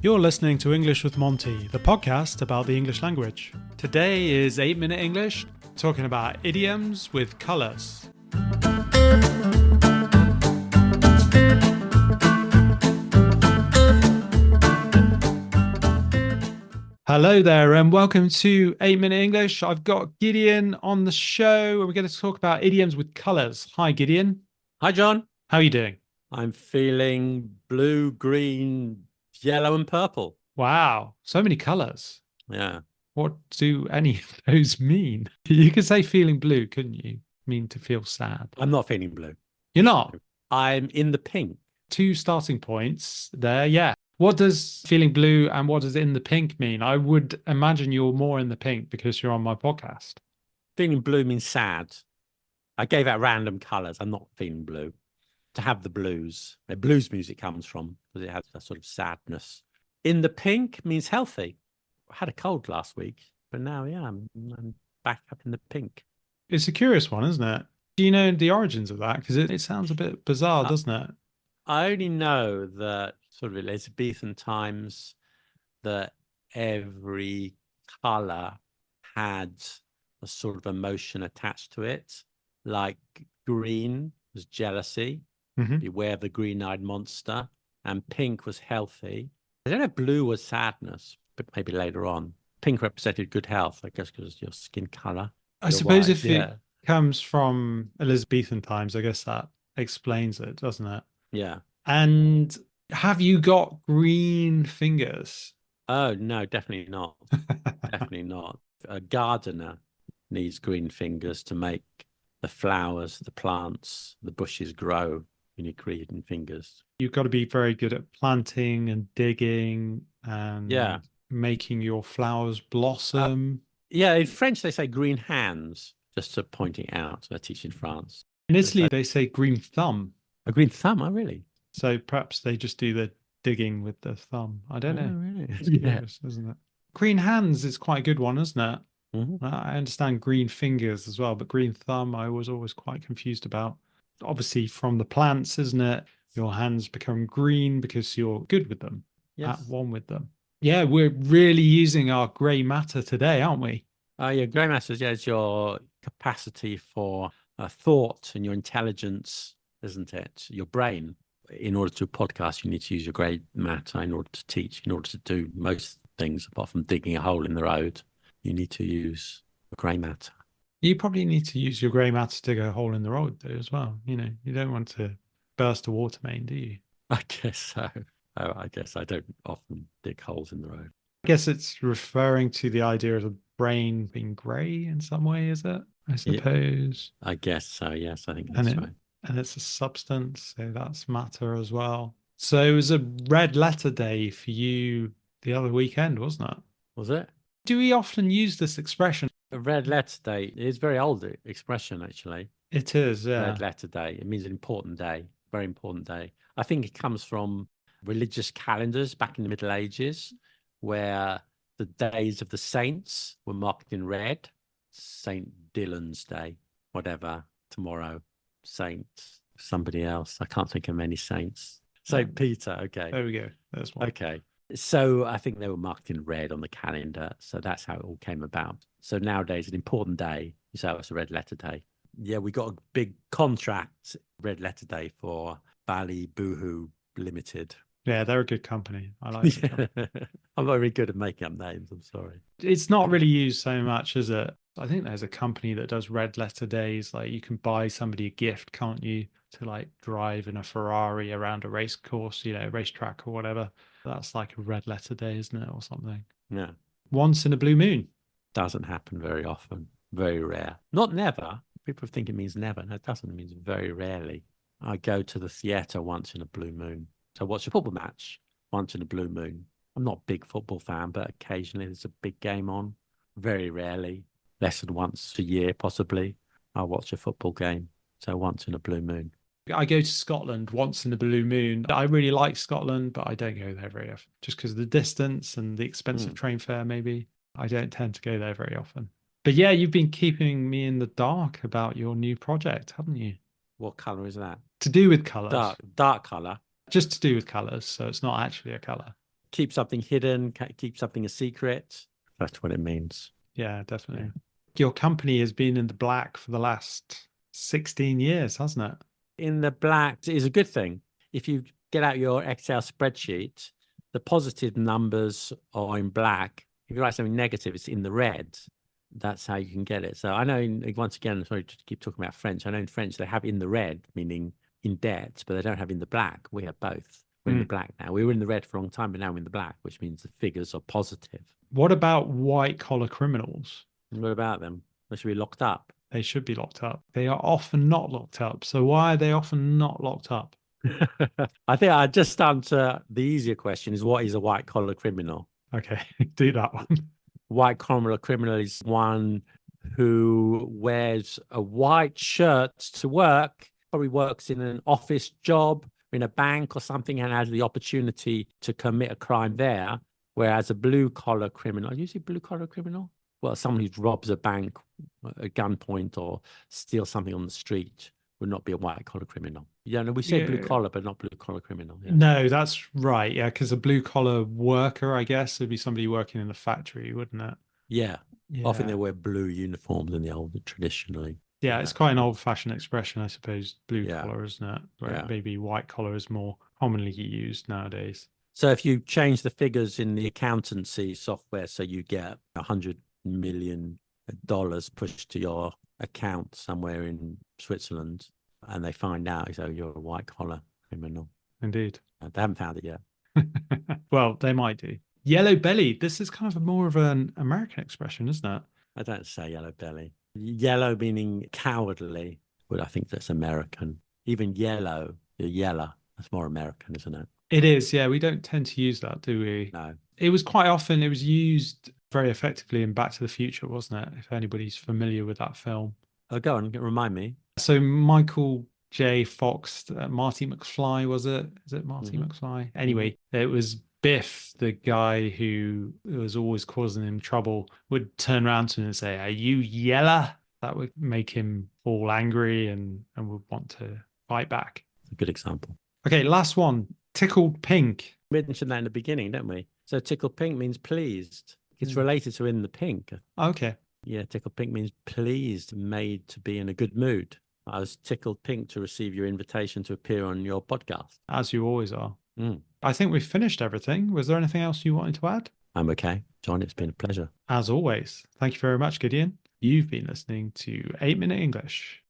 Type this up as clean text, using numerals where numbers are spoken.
You're listening to English with Monty, the podcast about the English language. Today is 8-Minute English, talking about idioms with colours. Hello there and welcome to 8-Minute English. I've got Gideon on the show and we're going to talk about idioms with colours. Hi Gideon. Hi John. How are you doing? I'm feeling blue, green, yellow and purple. Wow, so many colours. Yeah. What do any of those mean? You could say feeling blue, couldn't you? Mean to feel sad. I'm not feeling blue. You're not? I'm in the pink. Two starting points there, yeah. What does feeling blue and what does in the pink mean? I would imagine you're more in the pink because you're on my podcast. Feeling blue means sad. I gave out random colours. I'm not feeling blue. To have the blues, where blues music comes from, because it has a sort of sadness. In the pink means healthy. I had a cold last week, but now, I'm back up in the pink. It's a curious one, isn't it? Do you know the origins of that? Because it sounds a bit bizarre, doesn't it? I only know that sort of Elizabethan times that every colour had a sort of emotion attached to it. Like green was jealousy, beware the green-eyed monster, and pink was healthy. I don't know if blue was sadness, but maybe later on. Pink represented good health, I guess, because your skin colour. I suppose if it comes from Elizabethan times, I guess that explains it, doesn't it? Yeah. And have you got green fingers? Oh, no, definitely not. Definitely not. A gardener needs green fingers to make the flowers, the plants, the bushes grow. You need green fingers. You've got to be very good at planting and digging and making your flowers blossom. In French, they say green hands, just to point it out. I teach in France. In Italy, they say green thumb. A green thumb? Oh, really? So perhaps they just do the digging with the thumb. I don't know. Really? It's curious, isn't it? Green hands is quite a good one, isn't it? I understand green fingers as well, but green thumb I was always quite confused about. Obviously from the plants, isn't it? Your hands become green because you're good with them, at one with them. Yeah, we're really using our grey matter today, aren't we? Your grey matter is your capacity for thought and your intelligence, isn't it? Your brain. In order to do a podcast, you need to use your grey matter. In order to teach, in order to do most things, apart from digging a hole in the road, you need to use your grey matter. You probably need to use your grey matter to dig a hole in the road, though, as well. You know, you don't want to burst a water main, do you? I guess so. Oh, I guess I don't often dig holes in the road. I guess it's referring to the idea of the brain being grey in some way, is it? I suppose. Yeah, I guess so, yes. I think that's right. And it's a substance, so that's matter as well. So it was a red letter day for you the other weekend, wasn't it? Was it? Do we often use this expression? A red letter day is a very old expression, actually. It is, yeah. Red letter day. It means an important day, very important day. I think it comes from religious calendars back in the Middle Ages, where the days of the saints were marked in red. Saint Dylan's Day, whatever, tomorrow. Saint somebody else. I can't think of many saints. Saint Peter. Okay. There we go. There's one. Okay. So I think they were marked in red on the calendar. So that's how it all came about. So nowadays, an important day, you say it's a red letter day. Yeah, we got a big contract, red letter day, for Bally Boohoo Limited. Yeah, they're a good company. I like it. I'm not very good at making up names. I'm sorry. It's not really used so much, is it? I think there's a company that does red letter days. Like you can buy somebody a gift, can't you, to like drive in a Ferrari around a race course, you know, racetrack or whatever. That's like a red letter day, isn't it, or something? Yeah. Once in a blue moon. Doesn't happen very often. Very rare. Not never. People think it means never. No, it doesn't. It means very rarely. I go to the theatre once in a blue moon. So watch a football match once in a blue moon. I'm not a big football fan, but occasionally there's a big game on. Very rarely. Less than once a year, possibly, I'll watch a football game. So once in a blue moon. I go to Scotland once in a blue moon. I really like Scotland, but I don't go there very often. Just because of the distance and the expensive train fare, maybe. I don't tend to go there very often. But yeah, you've been keeping me in the dark about your new project, haven't you? What colour is that? To do with colours. Dark colour. Just to do with colours, so it's not actually a colour. keep something hidden, keep something a secret. That's what it means. Yeah, definitely. Your company has been in the black for the last 16 years, hasn't it? In the black is a good thing. If you get out your Excel spreadsheet, the positive numbers are in black. If you write something negative, it's in the red. That's how you can get it. So I know, once again, sorry to keep talking about French. I know in French they have in the red, meaning in debt, but they don't have in the black. We have both. We're in the black now. We were in the red for a long time, but now we're in the black, which means the figures are positive. What about white collar criminals? What about them? They should be locked up. They should be locked up. They are often not locked up. So why are they often not locked up? I think I just answer the easier question is, what is a white collar criminal? Okay, do that one. White collar criminal is one who wears a white shirt to work, probably works in an office job, in a bank or something, and has the opportunity to commit a crime there. Whereas a blue collar criminal, usually blue collar criminal, well, someone who robs a bank at gunpoint or steals something on the street would not be a white collar criminal. Yeah, no, we say blue collar, but not blue collar criminal. Yeah. No, that's right. Yeah, because a blue collar worker, I guess, would be somebody working in the factory, wouldn't it? Yeah. Often they wear blue uniforms in the old traditionally. Yeah, it's quite an old-fashioned expression, I suppose, blue collar, isn't it? Where maybe white collar is more commonly used nowadays. So if you change the figures in the accountancy software, so you get $100 million pushed to your account somewhere in Switzerland, and they find out, so you're a white collar criminal. Indeed. They haven't found it yet. Well, they might do. Yellow belly. This is kind of more of an American expression, isn't it? I don't say yellow belly. Yellow meaning cowardly, but I think that's American. Even yellow, you're yeller. That's more American, isn't it? It is, yeah. We don't tend to use that, do we? No. It was quite often, it was used very effectively in Back to the Future, wasn't it? If anybody's familiar with that film. Oh, go on, remind me. So Michael J. Fox, Marty McFly, was it? Is it Marty McFly? Anyway, it was Biff, the guy who was always causing him trouble, would turn around to him and say, "Are you yeller?" That would make him all angry and would want to fight back. A good example. Okay, last one. Tickled pink. We mentioned that in the beginning, don't we? So tickled pink means pleased. It's related to in the pink. Okay. Yeah, tickled pink means pleased, made to be in a good mood. I was tickled pink to receive your invitation to appear on your podcast. As you always are. I think we've finished everything. Was there anything else you wanted to add? I'm okay. John, it's been a pleasure. As always. Thank you very much, Gideon. You've been listening to 8 Minute English.